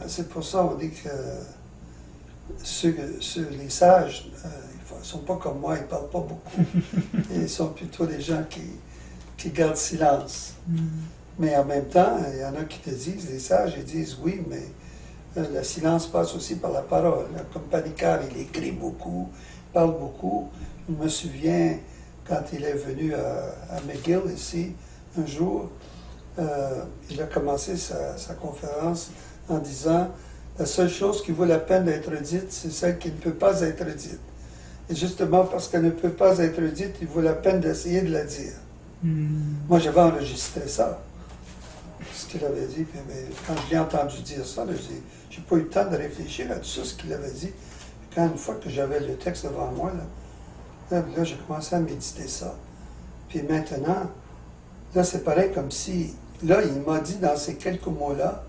C'est pour ça qu'on dit que les sages, ils ne sont pas comme moi, ils ne parlent pas beaucoup. Ils sont plutôt des gens qui gardent silence. Mais en même temps, il y en a qui te disent, les sages, ils disent oui, mais le silence passe aussi par la parole. Comme Panikkar, il écrit beaucoup, il parle beaucoup. Je me souviens, quand il est venu à McGill ici, un jour, il a commencé sa conférence en disant « La seule chose qui vaut la peine d'être dite, c'est celle qui ne peut pas être dite. Et justement, parce qu'elle ne peut pas être dite, il vaut la peine d'essayer de la dire. Moi, j'avais enregistré ça, ce qu'il avait dit. Puis, mais quand je l'ai entendu dire ça, j'ai pas eu le temps de réfléchir à tout ça, ce qu'il avait dit. Puis quand une fois que j'avais le texte devant moi, là j'ai commencé à méditer ça. Puis maintenant, là, c'est pareil comme si, là, il m'a dit dans ces quelques mots-là,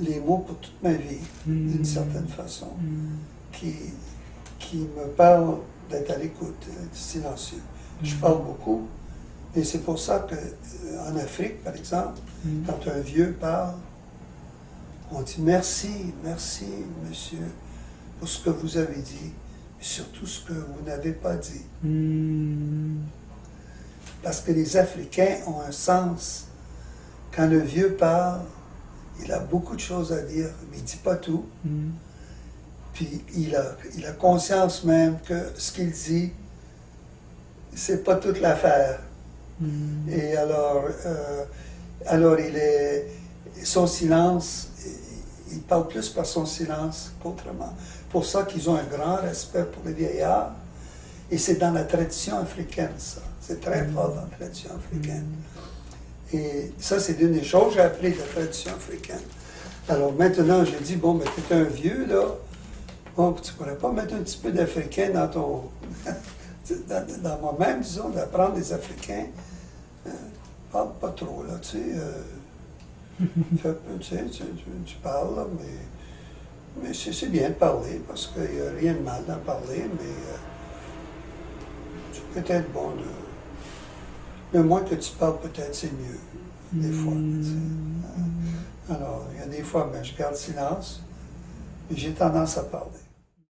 les mots pour toute ma vie, d'une certaine façon, qui me parlent d'être à l'écoute, d'être silencieux. Je parle beaucoup, et c'est pour ça qu'en Afrique, par exemple, quand un vieux parle, on dit merci, merci, monsieur, pour ce que vous avez dit, et surtout ce que vous n'avez pas dit. Parce que les Africains ont un sens. Quand le vieux parle, il a beaucoup de choses à dire, mais il ne dit pas tout. Puis il a conscience même que ce qu'il dit, c'est pas toute l'affaire. Et alors son silence, il parle plus par son silence qu'autrement. Pour ça qu'ils ont un grand respect pour les vieillards. Et c'est dans la tradition africaine, ça. C'est très fort dans la tradition africaine. Et ça, c'est une des choses que j'ai appris de la tradition africaine. Alors maintenant, j'ai dit, bon, mais tu es un vieux, là. Bon, tu ne pourrais pas mettre un petit peu d'Africain dans ton... dans moi-même, disons, d'apprendre des Africains. Parle pas trop, là, tu sais. Tu parles, là, mais c'est bien de parler, parce qu'il n'y a rien de mal d'en parler, mais c'est peut-être bon de... Le moins que tu parles, peut-être, c'est mieux, des fois. Alors, il y a des fois, je garde silence, mais j'ai tendance à parler.